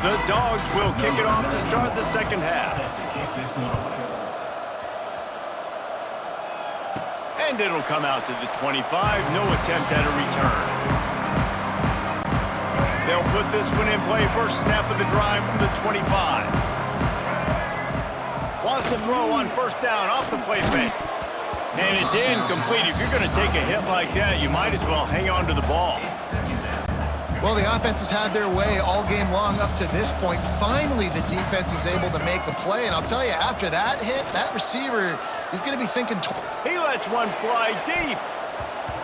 The Dogs will kick it off to start the second half. And it'll come out to the 25. No attempt at a return. They'll put this one in play. First snap of the drive from the 25. Wants to throw on first down off the play fake. And it's incomplete. If you're going to take a hit like that, you might as well hang on to the ball. Well, the offense has had their way all game long up to this point. Finally, the defense is able to make a play. And I'll tell you, after that hit, that receiver is going to be thinking. He lets one fly deep.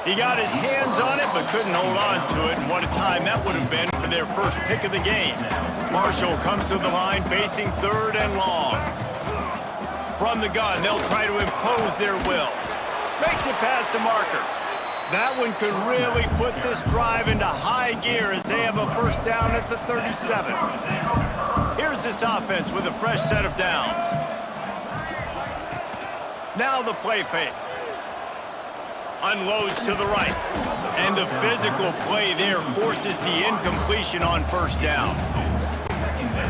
He got his hands on it, but couldn't hold on to it. And what a time that would have been for their first pick of the game. Marshall comes to the line facing third and long. From the gun, they'll try to impose their will. Makes it past the marker. That one could really put this drive into high gear as they have a first down at the 37. Here's this offense with a fresh set of downs. Now the play fake. Unloads to the right. And the physical play there forces the incompletion on first down.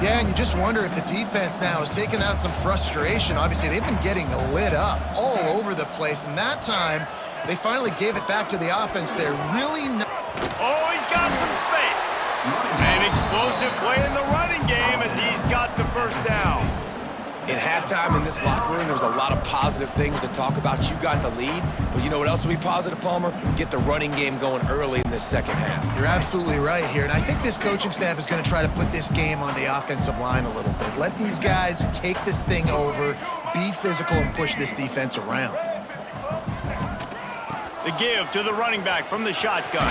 Yeah, and you just wonder if the defense now is taking out some frustration. Obviously, they've been getting lit up all over the place, and that time, they finally gave it back to the offense there. Really nice. Oh, he's got some space. An explosive play in the running game as he's got the first down. In halftime in this locker room, there was a lot of positive things to talk about. You got the lead, but you know what else will be positive, Palmer? Get the running game going early in this second half. You're absolutely right here, and I think this coaching staff is going to try to put this game on the offensive line a little bit. Let these guys take this thing over, be physical, and push this defense around. The give to the running back from the shotgun.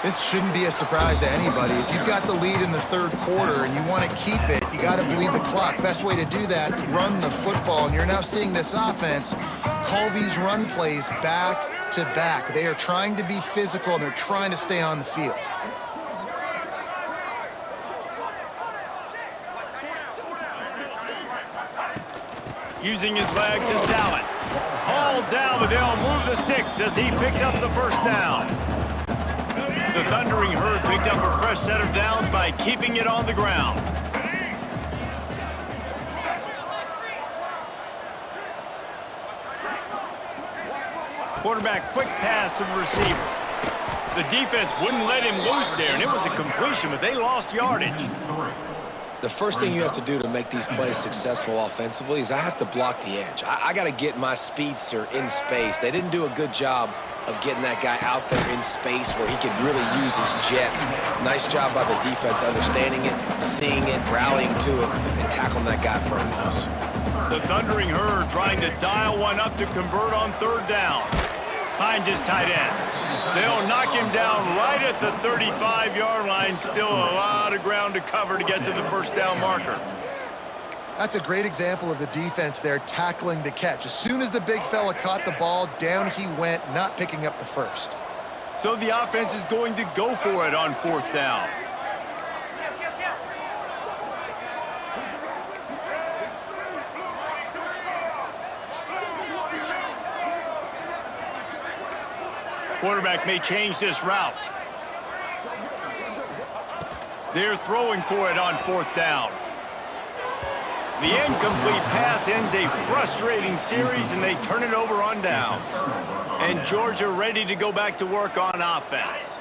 This shouldn't be a surprise to anybody. If you've got the lead in the third quarter and you want to keep it, you got to bleed the clock. Best way to do that, run the football. And you're now seeing this offense call these run plays back to back. They are trying to be physical, and they're trying to stay on the field. Using his legs, it's Allen. All down, but they'll move the sticks as he picks up the first down. The Thundering Herd picked up a fresh set of downs by keeping it on the ground. Quarterback quick pass to the receiver. The defense wouldn't let him loose there, and it was a completion, but they lost yardage. The first thing you have to do to make these plays successful offensively is I have to block the edge. I got to get my speedster in space. They didn't do a good job of getting that guy out there in space where he could really use his jets. Nice job by the defense understanding it, seeing it, rallying to it, and tackling that guy for a loss. The Thundering Herd trying to dial one up to convert on third down. Finds his tight end. They'll knock him down right at the 35-yard line. Still a lot of ground to cover to get to the first down marker. That's a great example of the defense there tackling the catch. As soon as the big fella caught the ball, down he went, not picking up the first. So the offense is going to go for it on fourth down. Quarterback may change this route. They're throwing for it on fourth down. The incomplete pass ends a frustrating series, and they turn it over on downs. And Georgia ready to go back to work on offense.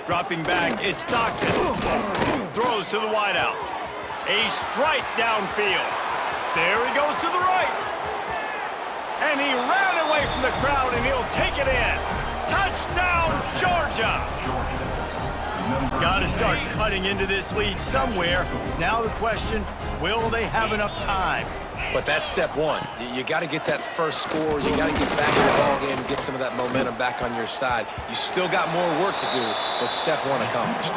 Dropping back, it's Stockton. Throws to the wideout. A strike downfield. There he goes to the right. And he ran away from the crowd, and he'll take it in. Touchdown, Georgia! Got to start cutting into this lead somewhere. Now the question, will they have enough time? But that's step one. You got to get that first score. You got to get back in the ball game and get some of that momentum back on your side. You still got more work to do, but step one accomplished.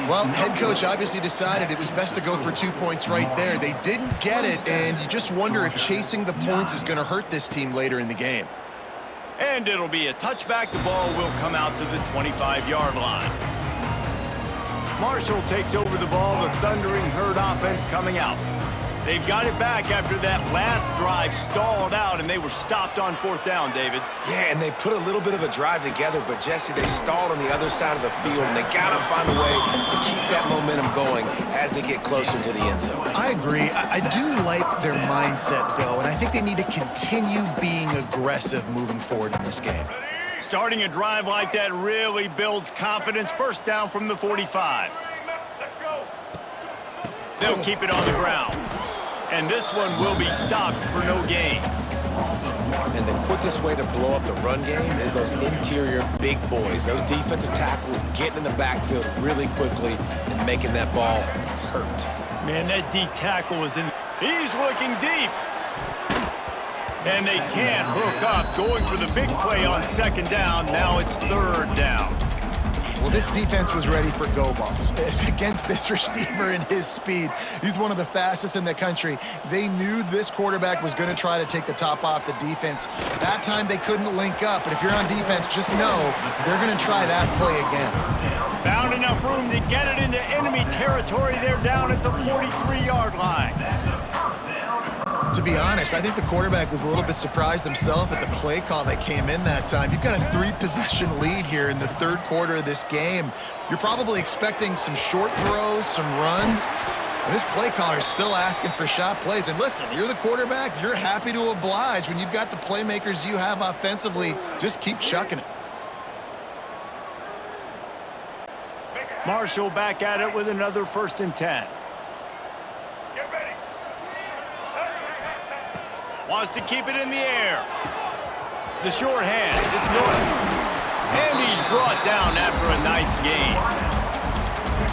Well, head coach obviously decided it was best to go for 2 points right there. They didn't get it, and you just wonder if chasing the points is going to hurt this team later in the game. And it'll be a touchback. The ball will come out to the 25-yard line. Marshall takes over the ball. The Thundering Herd offense coming out. They've got it back after that last drive stalled out, and they were stopped on 4th down, David. Yeah, and they put a little bit of a drive together, but, Jesse, they stalled on the other side of the field, and they got to find a way to keep that momentum going as they get closer to the end zone. I agree. I do like their mindset, though, and I think they need to continue being aggressive moving forward in this game. Starting a drive like that really builds confidence. 1st down from the 45. They'll keep it on the ground. And this one will be stopped for no gain. And the quickest way to blow up the run game is those interior big boys, those defensive tackles getting in the backfield really quickly and making that ball hurt. Man, that D tackle is in. He's looking deep. And they can't hook up. Going for the big play on 2nd down. Now it's 3rd down. Well, this defense was ready for go balls. Against this receiver and his speed, he's one of the fastest in the country. They knew this quarterback was going to try to take the top off the defense. That time they couldn't link up, but if you're on defense, just know they're going to try that play again. Found enough room to get it into enemy territory. They're down at the 43-yard line. To be honest, I think the quarterback was a little bit surprised himself at the play call that came in that time. You've got a 3-possession lead here in the 3rd quarter of this game. You're probably expecting some short throws, some runs, and this play caller is still asking for shot plays. And listen, you're the quarterback. You're happy to oblige. When you've got the playmakers you have offensively, just keep chucking it. Marshall back at it with another 1st and 10. Wants to keep it in the air. The short hands. It's Norton. And he's brought down after a nice gain.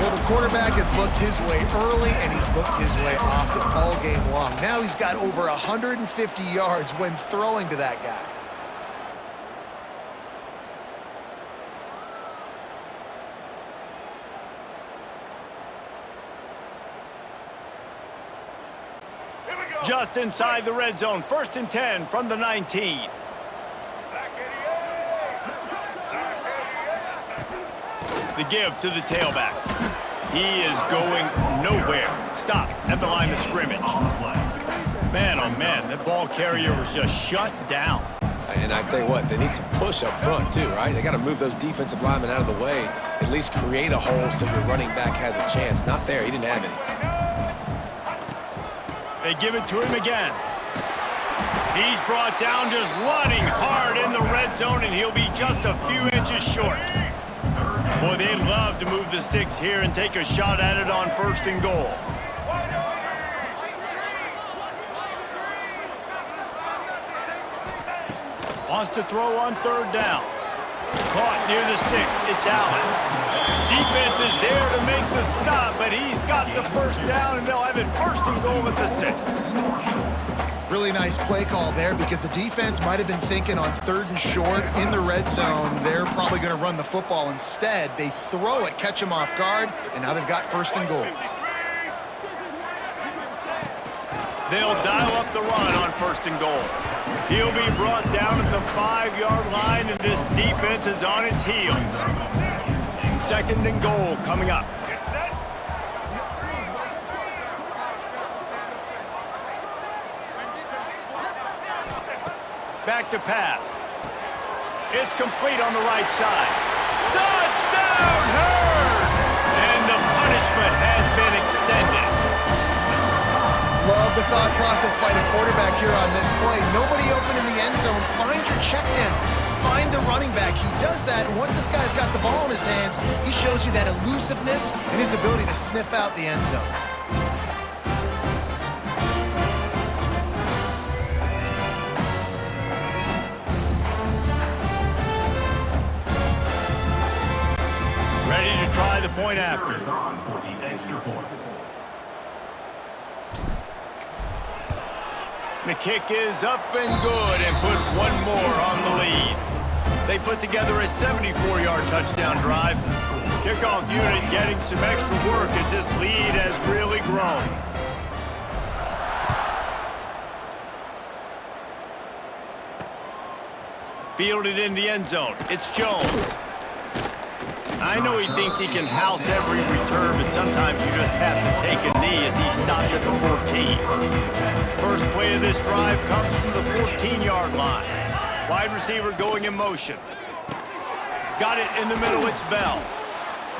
Well, the quarterback has looked his way early, and he's looked his way often all game long. Now he's got over 150 yards when throwing to that guy. Just inside the red zone. 1st and 10 from the 19. The give to the tailback. He is going nowhere. Stop at the line of scrimmage. Man, oh man, that ball carrier was just shut down. And I tell you what, they need some push up front too, right? They got to move those defensive linemen out of the way, at least create a hole so your running back has a chance. Not there. He didn't have any. They give it to him again. He's brought down just running hard in the red zone, and he'll be just a few inches short. Boy, they'd love to move the sticks here and take a shot at it on 1st and goal. Wants to throw on 3rd down. Caught near the sticks. It's Allen. Defense is there to make the stop, but he's got the 1st down, and they'll have it 1st and goal at the 6. Really nice play call there because the defense might have been thinking on 3rd and short in the red zone. They're probably going to run the football. Instead, they throw it, catch them off guard, and now they've got 1st and goal. They'll dial up the run on 1st and goal. He'll be brought down at the 5-yard line, and this defense is on its heels. 2nd and goal coming up. Back to pass. It's complete on the right side. Touchdown, Hurd! And the punishment has been extended. Love the thought process by the quarterback here on this play. Nobody open in the end zone. Find your check down. Find the running back. He does that, and once this guy's got the ball in his hands, he shows you that elusiveness and his ability to sniff out the end zone. Ready to try the point after. The kick is up and good and put one more on the lead. They put together a 74-yard touchdown drive. Kickoff unit getting some extra work as this lead has really grown. Fielded in the end zone. It's Jones. I know he thinks he can house every return, but sometimes you just have to take a knee as he stopped at the 14. First play of this drive comes from the 14-yard line. Wide receiver going in motion. Got it in the middle, it's Bell.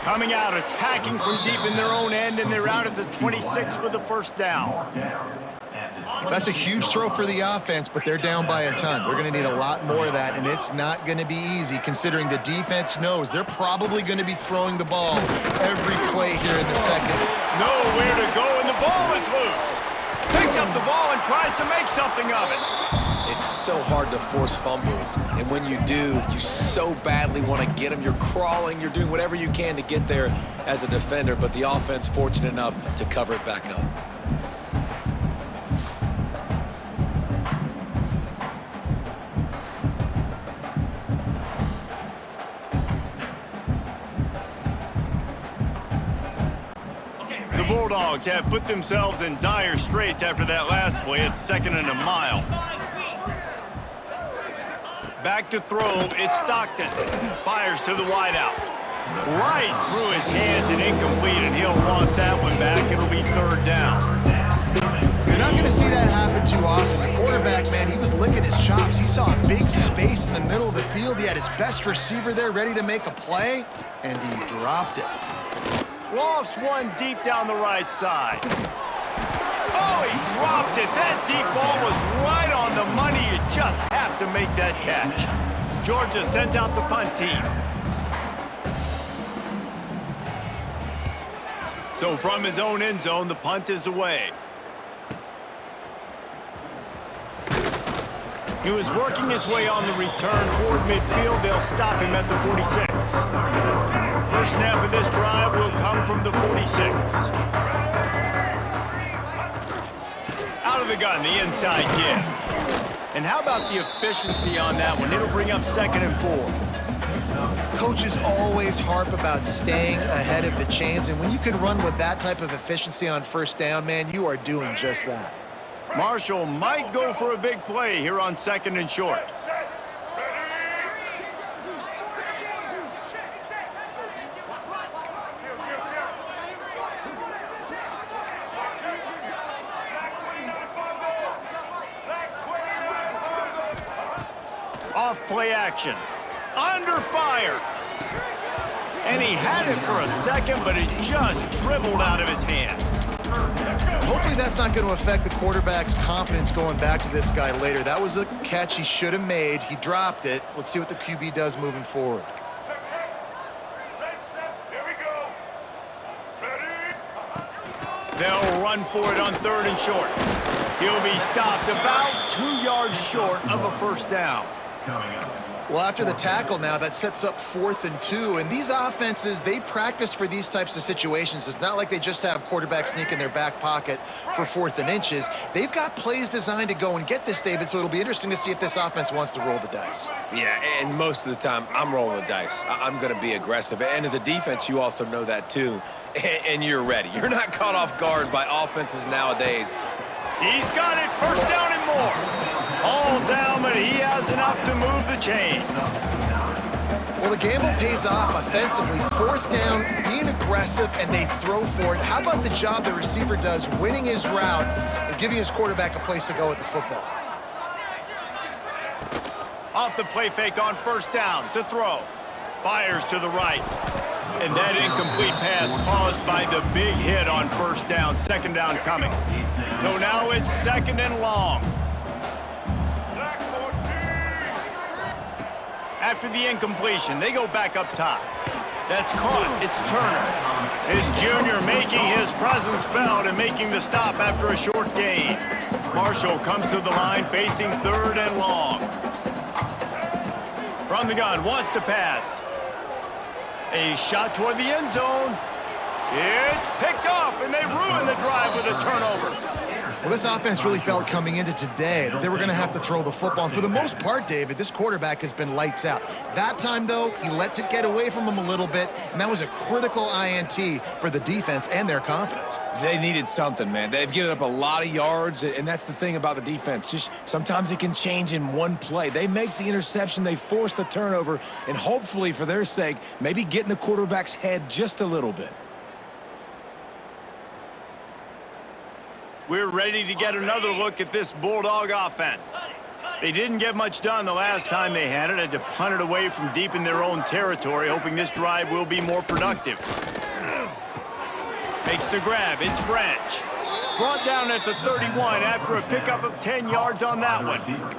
Coming out, attacking from deep in their own end, and they're out at the 26 with the first down. That's a huge throw for the offense, but they're down by a ton. We're going to need a lot more of that, and it's not going to be easy considering the defense knows they're probably going to be throwing the ball every play here in the second. Nowhere to go, and the ball is loose. Picks up the ball and tries to make something of it. It's so hard to force fumbles, and when you do, you so badly want to get them. You're crawling, you're doing whatever you can to get there as a defender, but the offense fortunate enough to cover it back up. The Bulldogs have put themselves in dire straits after that last play. It's 2nd and a mile. Back to throw, it's Stockton. Fires to the wideout. Right through his hands and incomplete, and he'll want that one back. It'll be 3rd down. You're not going to see that happen too often. The quarterback, man, he was licking his chops. He saw a big space in the middle of the field. He had his best receiver there ready to make a play, and he dropped it. Lofts one deep down the right side. Oh, he dropped it. That deep ball was right on the money. You just have to make that catch. Georgia sent out the punt team. So from his own end zone, the punt is away. He was working his way on the return toward midfield. They'll stop him at the 46. First snap of this drive will come from the 46. Out of the gun, the inside give. And how about the efficiency on that one? It'll bring up 2nd and 4. Coaches always harp about staying ahead of the chains, and when you can run with that type of efficiency on first down, man, you are doing just that. Marshall might go for a big play here on 2nd and short. Off play action. Under fire. And he had it for a second, but it just dribbled out of his hands. Hopefully that's not going to affect the quarterback's confidence going back to this guy later. That was a catch he should have made. He dropped it. Let's see what the QB does moving forward. They'll run for it on 3rd and short. He'll be stopped about 2 yards short of a first down. Well, after the tackle now, that sets up 4th and 2. And these offenses, they practice for these types of situations. It's not like they just have quarterback sneak in their back pocket for 4th and inches. They've got plays designed to go and get this, David, so it'll be interesting to see if this offense wants to roll the dice. Yeah, and most of the time, I'm rolling the dice. I'm going to be aggressive. And as a defense, you also know that too. And you're ready. You're not caught off guard by offenses nowadays. He's got it, 1st down and more. All down, but he has enough to move the chains. Well, the gamble pays off offensively. 4th down, being aggressive, and they throw for it. How about the job the receiver does, winning his route and giving his quarterback a place to go with the football? Off the play fake on 1st down to throw. Fires to the right. And that incomplete pass caused by the big hit on 1st down. 2nd down coming. So now it's 2nd and long. After the incompletion, they go back up top. That's caught. It's Turner. His junior making his presence felt and making the stop after a short gain. Marshall comes to the line facing 3rd and long. From the gun, wants to pass. A shot toward the end zone. It's picked off, and they ruin the drive with a turnover. Well, this offense really felt coming into today that they were going to have to throw the football. And for the most part, David, this quarterback has been lights out. That time, though, he lets it get away from him a little bit, and that was a critical INT for the defense and their confidence. They needed something, man. They've given up a lot of yards, and that's the thing about the defense. Just sometimes it can change in one play. They make the interception, they force the turnover, and hopefully, for their sake, maybe get in the quarterback's head just a little bit. We're ready to get another look at this Bulldog offense. They didn't get much done the last time they had it. Had to punt it away from deep in their own territory, hoping this drive will be more productive. Makes the grab. It's Branch. Brought down at the 31 after a pickup of 10 yards on that one.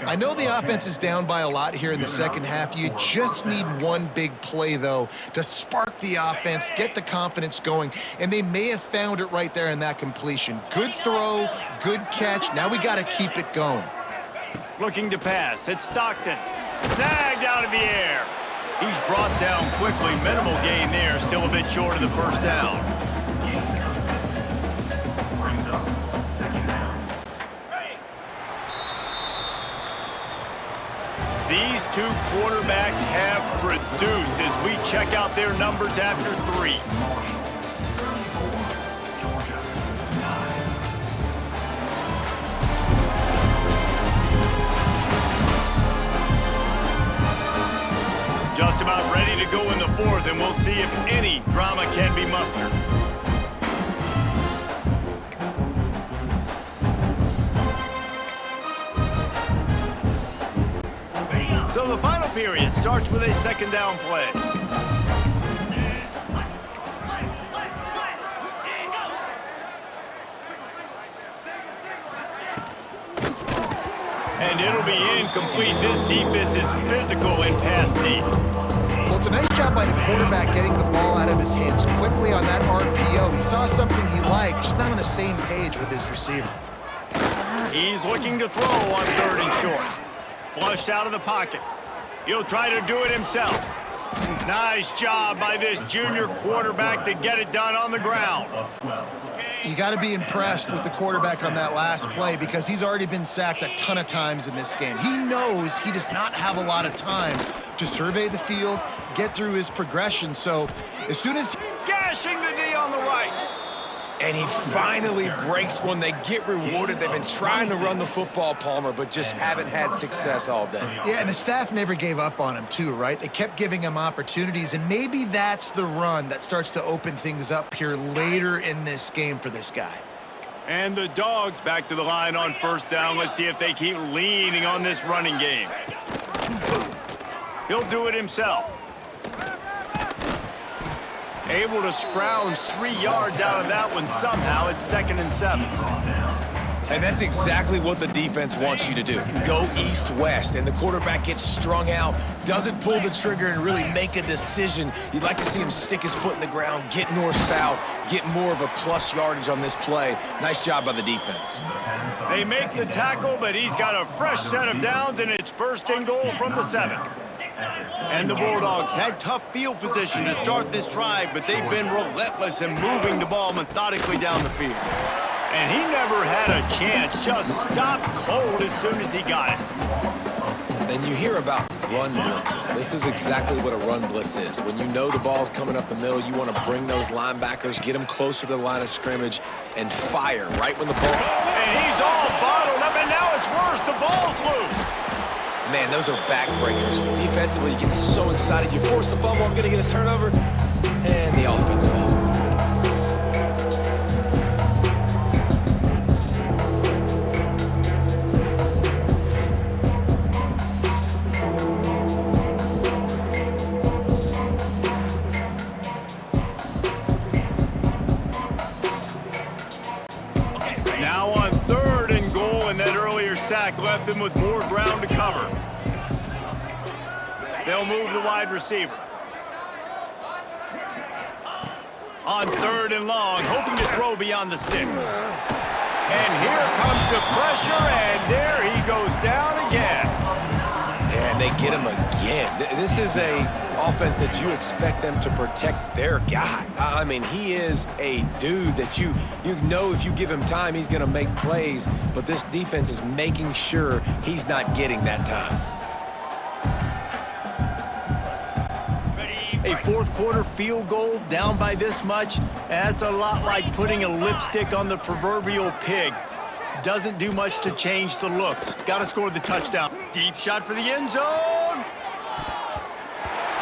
I know the offense is down by a lot here in the second half. You just need one big play, though, to spark the offense, get the confidence going, and they may have found it right there in that completion. Good throw, good catch. Now we got to keep it going. Looking to pass. It's Stockton. Snagged out of the air. He's brought down quickly. Minimal gain there. Still a bit short of the first down. These two quarterbacks have produced as we check out their numbers after 3. Just about ready to go in the 4th, and we'll see if any drama can be mustered. So the final period starts with a second down play. And it'll be incomplete. This defense is physical in pass deep. Well, it's a nice job by the quarterback getting the ball out of his hands quickly on that RPO. He saw something he liked, just not on the same page with his receiver. He's looking to throw on 3rd and short. Flushed out of the pocket. He'll try to do it himself. Nice job by this junior quarterback to get it done on the ground. You got to be impressed with the quarterback on that last play because he's already been sacked a ton of times in this game. He knows he does not have a lot of time to survey the field, get through his progression. So as soon as... Gashing the D on the right. And he finally breaks one. They get rewarded. They've been trying to run the football, Palmer, but just haven't had success all day. Yeah, and the staff never gave up on him, too, right? They kept giving him opportunities, and maybe that's the run that starts to open things up here later in this game for this guy. And the Dogs back to the line on 1st down. Let's see if they keep leaning on this running game. He'll do it himself. Able to scrounge 3 yards out of that one somehow. It's 2nd and 7. And that's exactly what the defense wants you to do. Go east-west, and the quarterback gets strung out, doesn't pull the trigger and really make a decision. You'd like to see him stick his foot in the ground, get north-south, get more of a plus yardage on this play. Nice job by the defense. They make the tackle, but he's got a fresh set of downs, and it's 1st and goal from the 7. And the Bulldogs had tough field position to start this drive, but they've been relentless in moving the ball methodically down the field. And he never had a chance, just stopped cold as soon as he got it. And you hear about run blitzes. This is exactly what a run blitz is. When you know the ball's coming up the middle, you want to bring those linebackers, get them closer to the line of scrimmage, and fire right when the ball... And he's all bottled up, and now it's worse. The ball's loose. Man, those are backbreakers. Defensively, you get so excited. You force the fumble, I'm going to get a turnover, and the offense falls on the field. Now on 3rd and goal, and that earlier sack left them with more ground to cover. They'll move the wide receiver. On 3rd and long, hoping to throw beyond the sticks. And here comes the pressure, and there he goes down again. And and they get him again. This is a offense that you expect them to protect their guy. I mean, he is a dude that you know if you give him time, he's going to make plays, but this defense is making sure he's not getting that time. A fourth quarter field goal down by this much, that's a lot like putting a lipstick on the proverbial pig. Doesn't do much to change the looks. Got to score the touchdown. Deep shot for the end zone.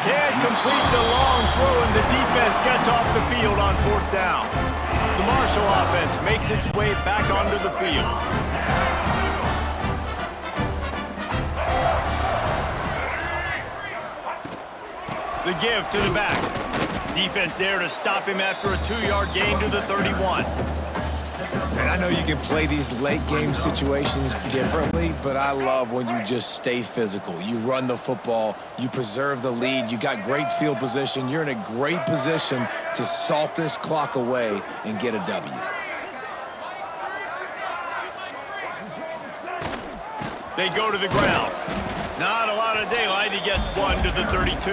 Can't complete the long throw, and the defense gets off the field on fourth down. The Marshall offense makes its way back onto the field. The give to the back. Defense there to stop him after a 2-yard gain to the 31. And I know you can play these late game situations differently, but I love when you just stay physical. You run the football, you preserve the lead, you got great field position. You're in a great position to salt this clock away and get a W. They go to the ground. Not a lot of daylight. He gets one to the 32.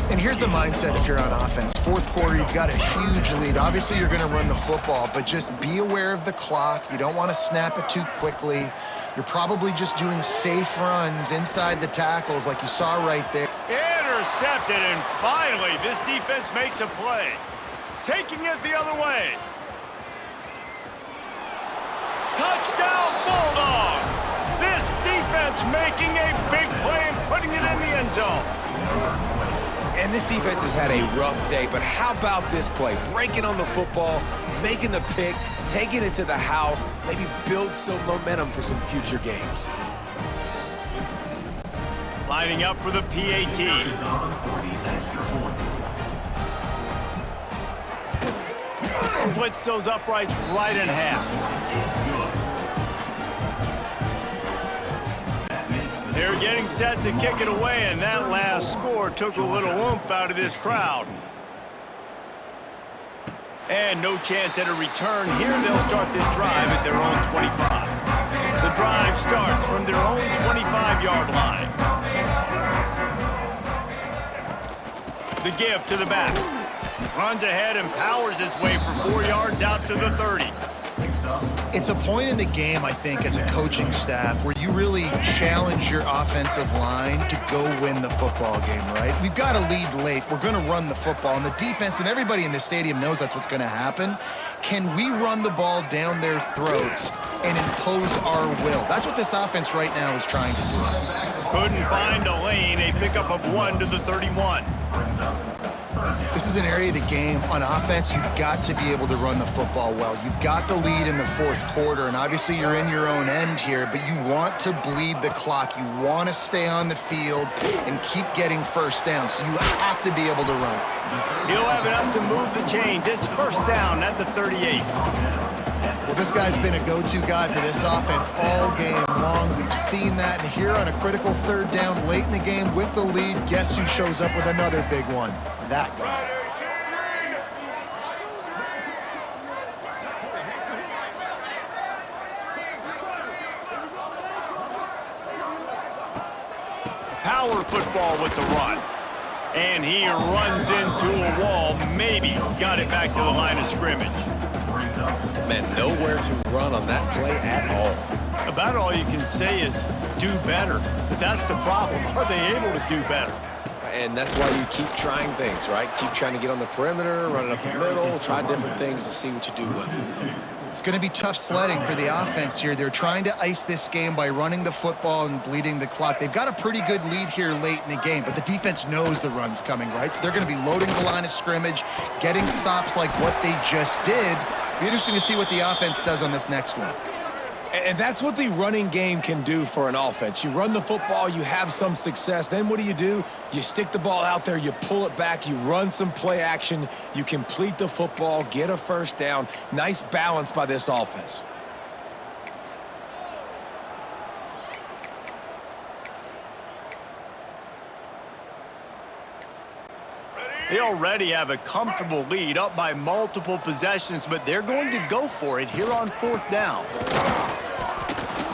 And here's the mindset if you're on offense. Fourth quarter, you've got a huge lead. Obviously, you're going to run the football, but just be aware of the clock. You don't want to snap it too quickly. You're probably just doing safe runs inside the tackles like you saw right there. Intercepted, and finally, this defense makes a play. Taking it the other way. Touchdown, Bulldogs! This defense making a big play and putting it in the end zone. And this defense has had a rough day, but how about this play? Breaking on the football, making the pick, taking it to the house, maybe build some momentum for some future games. Lining up for the PAT. Splits those uprights right in half. They're getting set to kick it away, and that last score took a little oomph out of this crowd. And no chance at a return here. They'll start this drive at their own 25. The drive starts from their own 25-yard line. The give to the back. Runs ahead and powers his way for 4 yards out to the 30. It's a point in the game, I think, as a coaching staff where you really challenge your offensive line to go win the football game, right? We've got a lead late. We're going to run the football. And the defense and everybody in the stadium knows that's what's going to happen. Can we run the ball down their throats and impose our will? That's what this offense right now is trying to do. Couldn't find a lane. A pickup of 1 to the 31. This is an area of the game on offense you've got to be able to run the football well. You've got the lead in the fourth quarter, and obviously you're in your own end here, but you want to bleed the clock. You want to stay on the field and keep getting first down, so you have to be able to run it. He'll have enough to move the chains. It's first down at the 38. Well, this guy's been a go-to guy for this offense all game long. We've seen that, and here on a critical third down late in the game with the lead, guess who shows up with another big one? That guy. Power football with the run. And he runs into a wall. Maybe got it back to the line of scrimmage. Man, nowhere to run on that play at all. About all you can say is do better. But that's the problem. Are they able to do better? And that's why you keep trying things, right? Keep trying to get on the perimeter, run it up the middle, try different things to see what you do well. It's going to be tough sledding for the offense here. They're trying to ice this game by running the football and bleeding the clock. They've got a pretty good lead here late in the game, but the defense knows the run's coming, right? So they're going to be loading the line of scrimmage, getting stops like what they just did. Be interesting to see what the offense does on this next one. And that's what the running game can do for an offense. You run the football, you have some success. Then what do? You stick the ball out there, you pull it back, you run some play action, you complete the football, get a first down. Nice balance by this offense. They already have a comfortable lead up by multiple possessions, but they're going to go for it here on fourth down.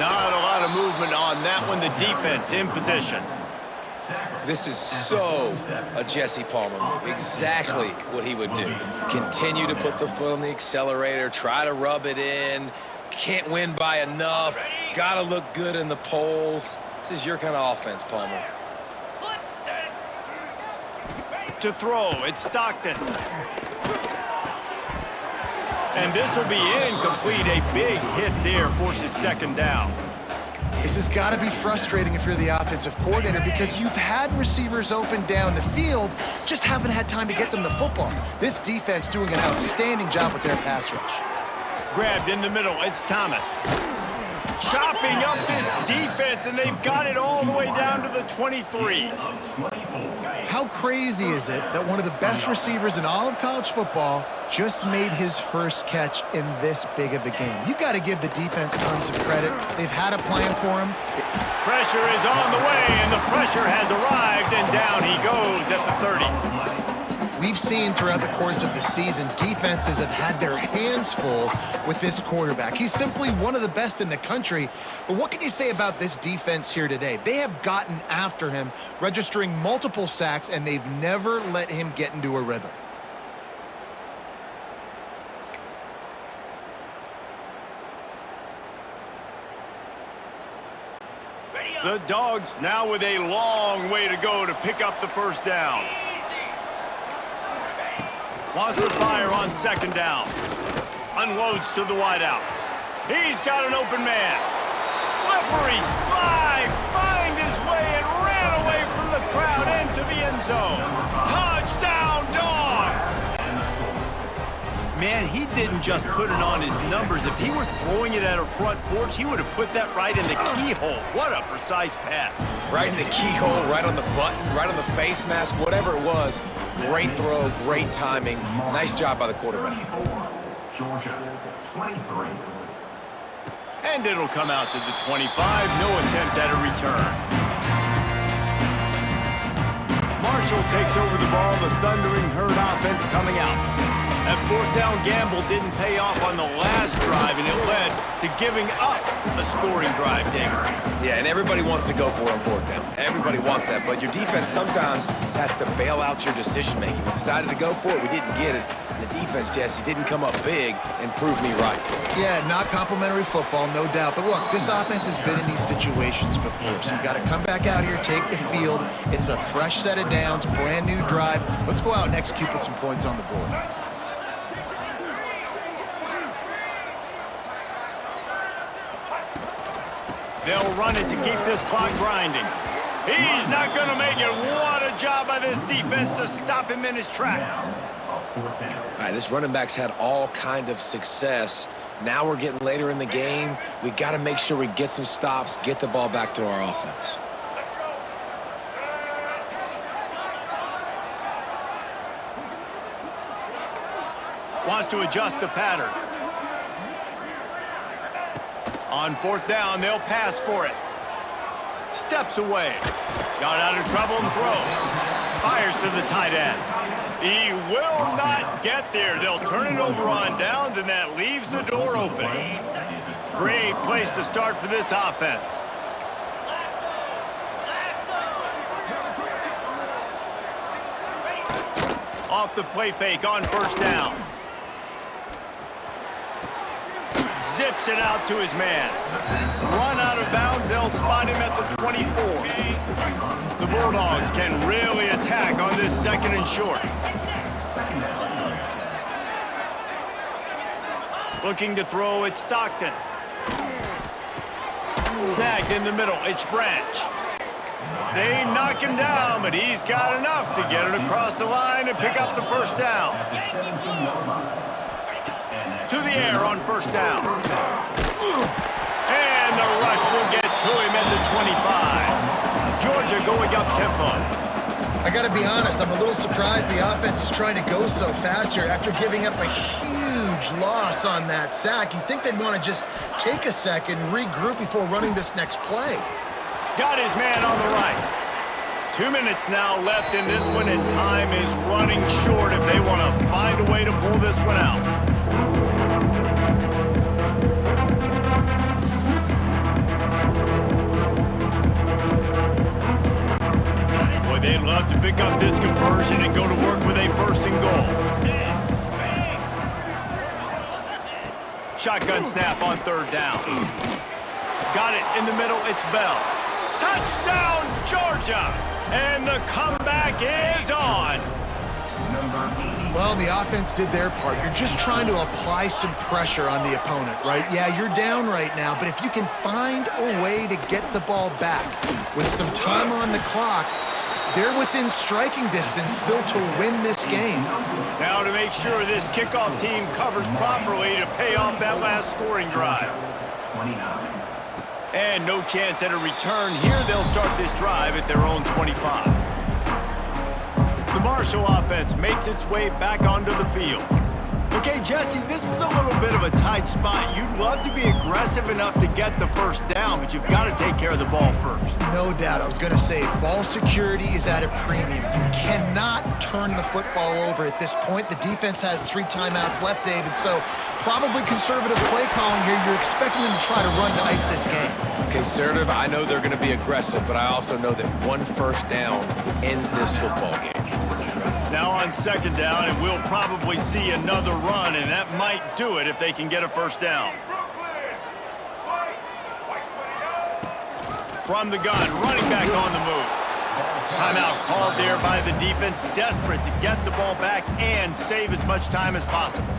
Not a lot of movement on that one. The defense in position. This is so a Jesse Palmer move. Exactly what he would do. Continue to put the foot on the accelerator, try to rub it in. Can't win by enough. Got to look good in the polls. This is your kind of offense, Palmer. To throw, it's Stockton. And this will be incomplete. A big hit there forces second down. This has got to be frustrating if you're the offensive coordinator because you've had receivers open down the field, just haven't had time to get them the football. This defense doing an outstanding job with their pass rush. Grabbed in the middle, it's Thomas. Chopping up this defense, and they've got it all the way down to the 23. How crazy is it that one of the best receivers in all of college football just made his first catch in this big of a game? You've got to give the defense tons of credit. They've had a plan for him. Pressure is on the way, and the pressure has arrived, and down he goes at the 30. We've seen throughout the course of the season, defenses have had their hands full with this quarterback. He's simply one of the best in the country. But what can you say about this defense here today? They have gotten after him, registering multiple sacks, and they've never let him get into a rhythm. The Dogs now with a long way to go to pick up the first down. Wants to fire on second down. Unloads to the wideout. He's got an open man. Slippery slide. Find his way and ran away from the crowd into the end zone. Touchdown, Dogs! Man, he didn't just put it on his numbers. If he were throwing it at a front porch, he would have put that right in the keyhole. What a precise pass. Right in the keyhole, right on the button, right on the face mask, whatever it was. Great throw, great timing. Nice job by the quarterback. And it'll come out to the 25. No attempt at a return. Marshall takes over the ball. The Thundering Herd offense coming out. That fourth down gamble didn't pay off on the last drive, and it led to giving up a scoring drive, Dinger. Yeah, and everybody wants to go for it on fourth down. Everybody wants that, but your defense sometimes has to bail out your decision-making. We decided to go for it. We didn't get it. And the defense, Jesse, didn't come up big and prove me right. Yeah, not complimentary football, no doubt. But look, this offense has been in these situations before, so you got to come back out here, take the field. It's a fresh set of downs, brand new drive. Let's go out and execute, put some points on the board. They'll run it to keep this clock grinding. He's not going to make it. What a job by this defense to stop him in his tracks. All right, this running back's had all kind of success. Now we're getting later in the game. We got to make sure we get some stops, get the ball back to our offense. Wants to adjust the pattern. On fourth down, they'll pass for it. Steps away. Got out of trouble and throws. Fires to the tight end. He will not get there. They'll turn it over on downs, and that leaves the door open. Great place to start for this offense. Off the play fake on first down. Zips it out to his man. Run out of bounds, they'll spot him at the 24. The Bulldogs can really attack on this second and short. Looking to throw, it's Stockton. Snagged in the middle, it's Branch. They knock him down, but he's got enough to get it across the line and pick up the first down. To the air on first down. And the rush will get to him at the 25. Georgia going up tempo. I got to be honest, I'm a little surprised the offense is trying to go so fast here after giving up a huge loss on that sack. You'd think they'd want to just take a second, regroup before running this next play. Got his man on the right. 2 minutes now left in this one, and time is running short if they want to find a way to pull this one out. pick up this conversion and go to work with a 1st and goal. Shotgun snap on 3rd down. Got it in the middle. It's Bell. Touchdown, Georgia! And the comeback is on. Well, the offense did their part. You're just trying to apply some pressure on the opponent, right? Yeah, you're down right now, but if you can find a way to get the ball back with some time on the clock, they're within striking distance still to win this game. Now to make sure this kickoff team covers properly to pay off that last scoring drive. And no chance at a return here. They'll start this drive at their own 25. The Marshall offense makes its way back onto the field. Okay, Jesse, this is a little bit of a tight spot. You'd love to be aggressive enough to get the 1st down, but you've got to take care of the ball first. No doubt. I was going to say, ball security is at a premium. You cannot turn the football over at this point. The defense has 3 timeouts left, David, so probably conservative play calling here. You're expecting them to try to run to ice this game. Conservative, I know they're going to be aggressive, but I also know that 1 1st down ends this football game. Now on 2nd down, and we'll probably see another run, and that might do it if they can get a 1st down. From the gun, running back on the move. Timeout called there by the defense, desperate to get the ball back and save as much time as possible.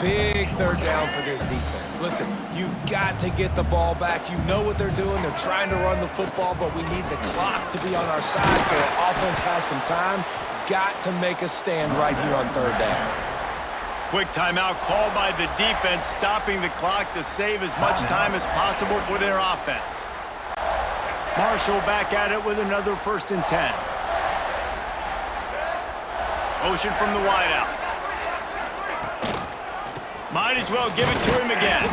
Big 3rd down for this defense. Listen, you've got to get the ball back. You know what they're doing. They're trying to run the football, but we need the clock to be on our side so our offense has some time. Got to make a stand right here on 3rd down. Quick timeout called by the defense, stopping the clock to save as much time as possible for their offense. Marshall back at it with another 1st and 10. Motion from the wideout. Might as well give it to him again.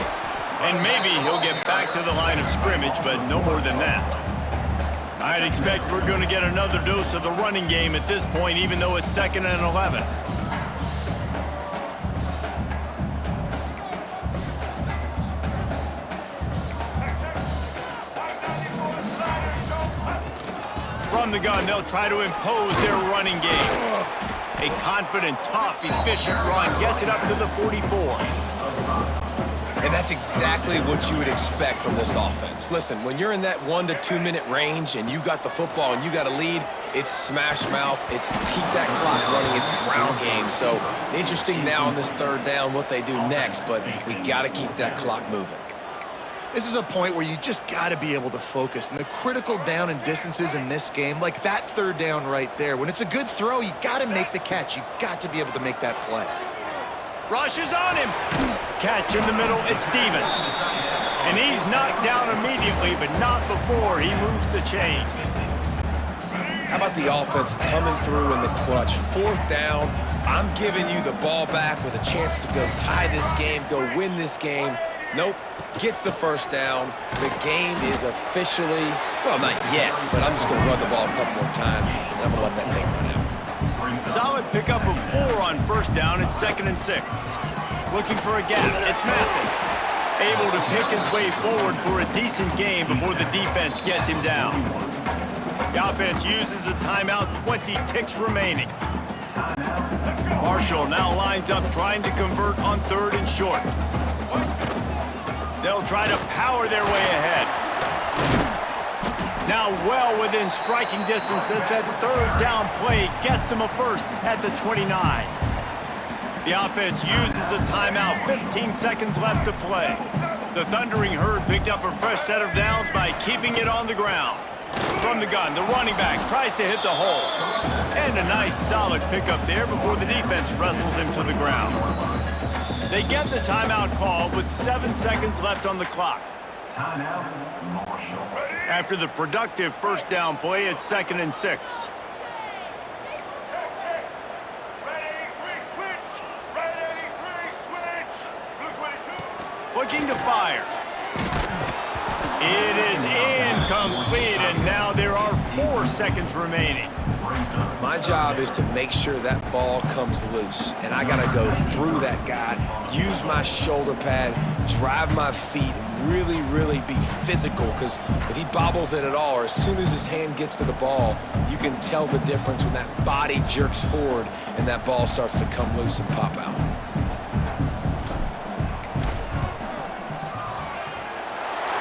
And maybe he'll get back to the line of scrimmage, but no more than that. I'd expect we're going to get another dose of the running game at this point, even though it's 2nd and 11. From the gun, they'll try to impose their running game. A confident, tough, efficient run gets it up to the 44. And that's exactly what you would expect from this offense. Listen, when you're in that 1 to 2 minute range and you got the football and you got a lead, it's smash mouth, it's keep that clock running, it's ground game. So interesting now on this 3rd down what they do next, but we got to keep that clock moving. This is a point where you just got to be able to focus. And the critical down and distances in this game, like that 3rd down right there, when it's a good throw, you got to make the catch. You got to be able to make that play. Rush is on him. Catch in the middle, it's Stevens. And he's knocked down immediately, but not before he moves the chains. How about the offense coming through in the clutch? 4th down, I'm giving you the ball back with a chance to go tie this game, go win this game. Nope, gets the 1st down. The game is officially, well, not yet, but I'm just going to run the ball a couple more times, and I'm going to let that thing run out. Solid pickup of 4 on 1st down. It's 2nd and 6. Looking for a gap. It's Mathis. Able to pick his way forward for a decent game before the defense gets him down. The offense uses a timeout, 20 ticks remaining. Marshall now lines up trying to convert on 3rd and short. They'll try to power their way ahead. Now well within striking distance as that 3rd down play gets them a 1st at the 29. The offense uses a timeout, 15 seconds left to play. The Thundering Herd picked up a fresh set of downs by keeping it on the ground. From the gun, the running back tries to hit the hole. And a nice solid pickup there before the defense wrestles him to the ground. They get the timeout call with 7 seconds left on the clock. After the productive 1st down play, it's 2nd and 6. Looking to fire. It is incomplete, and now there are 4 seconds remaining. My job is to make sure that ball comes loose, and I got to go through that guy, use my shoulder pad, drive my feet really, really be physical, because if he bobbles it at all, or as soon as his hand gets to the ball, you can tell the difference when that body jerks forward and that ball starts to come loose and pop out.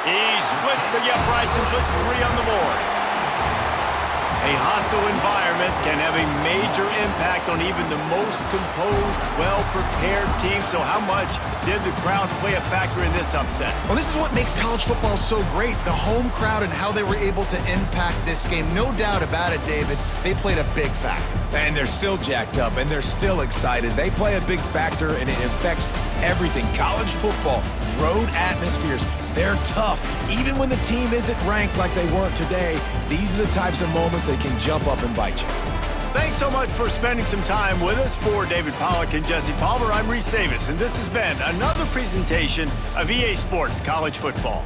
He splits the uprights and puts 3 on the board. A hostile environment can have a major impact on even the most composed, well-prepared team. So how much did the crowd play a factor in this upset? Well, this is what makes college football so great, the home crowd and how they were able to impact this game. No doubt about it, David, they played a big factor. And they're still jacked up, and they're still excited. They play a big factor, and it affects everything. College football, road atmospheres, they're tough. Even when the team isn't ranked like they weren't today, these are the types of moments they can jump up and bite you. Thanks so much for spending some time with us. For David Pollack and Jesse Palmer, I'm Reese Davis, and this has been another presentation of EA Sports College Football.